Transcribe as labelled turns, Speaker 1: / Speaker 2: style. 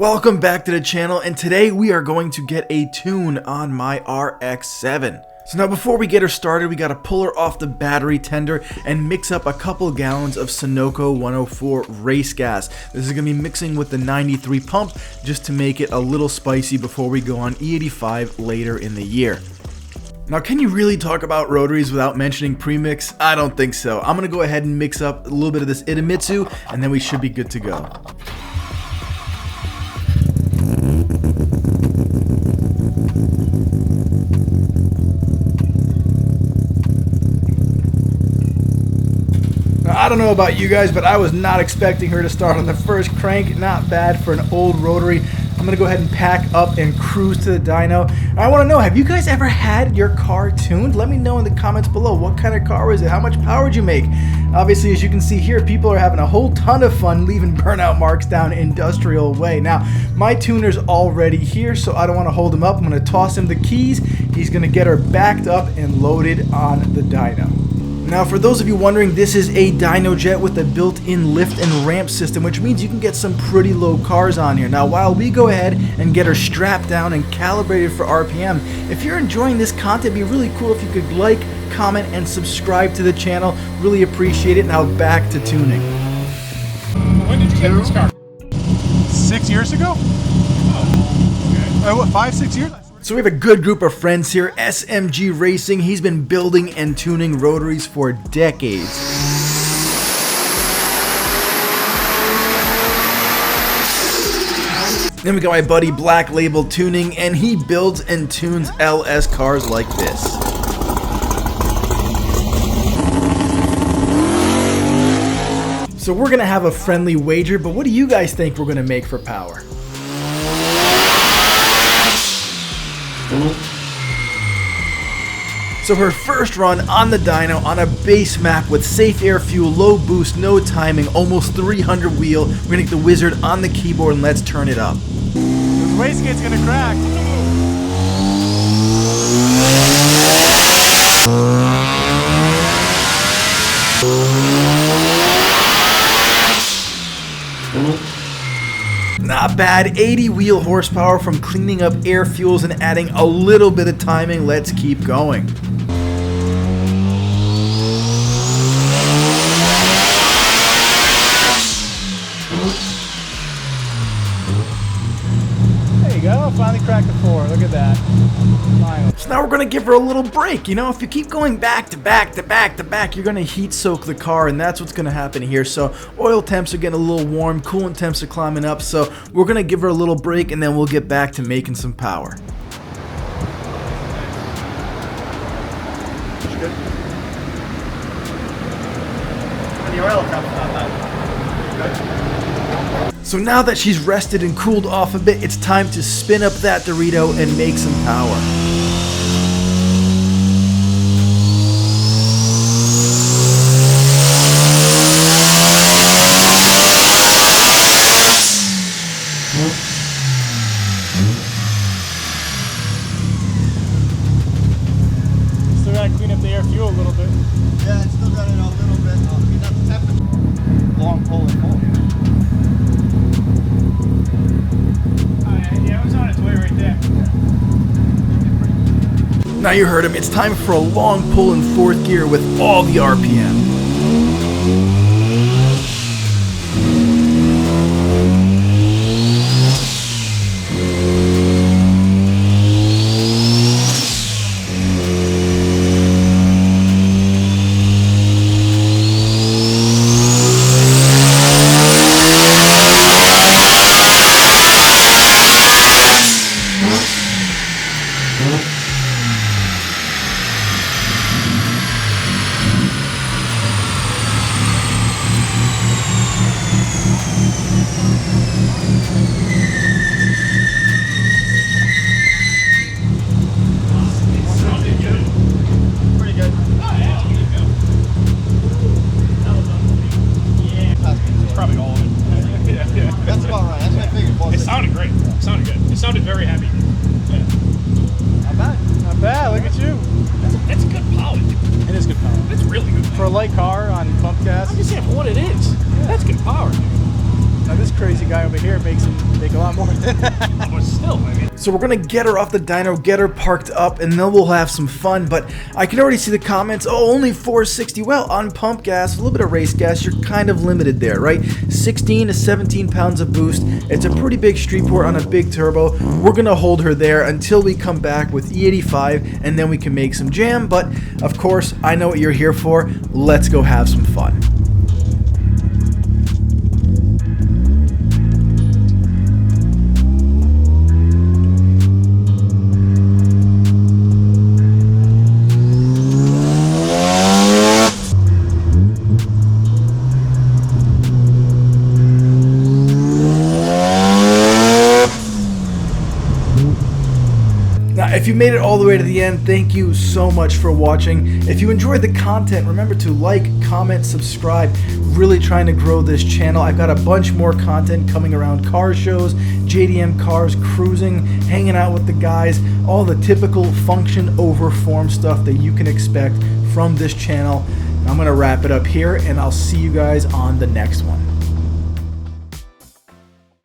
Speaker 1: Welcome back to the channel, and today we are going to get a tune on my RX7. So now before we get her started, we gotta pull her off the battery tender and mix up a couple gallons of Sunoco 104 race gas. This is gonna be mixing with the 93 pump just to make it a little spicy before we go on E85 later in the year. Now, can you really talk about rotaries without mentioning premix? I don't think so. I'm gonna go ahead and mix up a little bit of this Idemitsu, and then we should be good to go. I don't know about you guys, but I was not expecting her to start on the first crank. Not bad for an old rotary. I'm going to go ahead and pack up and cruise to the dyno. I want to know, have you guys ever had your car tuned? Let me know in the comments below. What kind of car was it? How much power did you make? Obviously, as you can see here, people are having a whole ton of fun leaving burnout marks down industrial way. Now, my tuner's already here, so I don't want to hold him up. I'm going to toss him the keys. He's going to get her backed up and loaded on the dyno. Now, for those of you wondering, this is a dyno jet with a built-in lift and ramp system, which means you can get some pretty low cars on here. Now, while we go ahead and get her strapped down and calibrated for RPM, if you're enjoying this content, it'd be really cool if you could like, comment, and subscribe to the channel. Really appreciate it. Now, back to tuning.
Speaker 2: When did you get this car? 6 years ago? Oh, okay. What, 5, 6 years?
Speaker 1: So we have a good group of friends here. SMG Racing, he's been building and tuning rotaries for decades. Then we got my buddy Black Label Tuning, and he builds and tunes LS cars like this. So we're gonna have a friendly wager, but what do you guys think we're gonna make for power? So her first run on the dyno on a base map with safe air fuel, low boost, no timing, almost 300 wheel. We're gonna get the wizard on the keyboard and let's turn it up.
Speaker 2: The wastegate's gonna crack.
Speaker 1: Not bad, 80 wheel horsepower from cleaning up air fuels and adding a little bit of timing. Let's keep going.
Speaker 2: There you go, finally cracked the 4. Look at that. Finally.
Speaker 1: So now we're going to give her a little break. You know, if you keep going back to back to back to back, you're going to heat soak the car, and that's what's going to happen here. So oil temps are getting a little warm, coolant temps are climbing up, so we're going to give her a little break, and then we'll get back to making some power.
Speaker 2: Good. And the oil temps not bad.
Speaker 1: So now that she's rested and cooled off a bit, it's time to spin up that Dorito and make some power.
Speaker 2: Still gotta clean up the air fuel a little bit.
Speaker 3: Yeah, it's still got it a little bit. Clean up the temperature. Long pull and pull.
Speaker 2: Yeah, it was on its way right there.
Speaker 1: Now you heard him, it's time for a long pull in 4th gear with all the RPM.
Speaker 3: That's about right. That's what I figured.
Speaker 4: It sounded great. It sounded good. It sounded very heavy. Yeah.
Speaker 3: Not bad.
Speaker 2: Not bad, look at you.
Speaker 4: That's good power.
Speaker 2: It is good power.
Speaker 4: That's really good.
Speaker 2: For a light car on pump gas.
Speaker 4: I'm just saying for what it is.
Speaker 2: Yeah.
Speaker 4: That's good power.
Speaker 2: Now this crazy guy over here makes him
Speaker 3: Take a lot more than that.
Speaker 4: But still, I mean.
Speaker 1: So we're gonna get her off the dyno, get her parked up, and then we'll have some fun. But I can already see the comments, oh, only 460. Well, on pump gas, a little bit of race gas, you're kind of limited there, right? 16 to 17 pounds of boost. It's a pretty big Streetport on a big turbo. We're gonna hold her there until we come back with E85, and then we can make some jam. But of course, I know what you're here for. Let's go have some fun. If you made it all the way to the end, thank you so much for watching. If you enjoyed the content, remember to like, comment, subscribe. Really trying to grow this channel. I've got a bunch more content coming around car shows, JDM cars, cruising, hanging out with the guys, all the typical function over form stuff that you can expect from this channel. I'm going to wrap it up here, and I'll see you guys on the next one.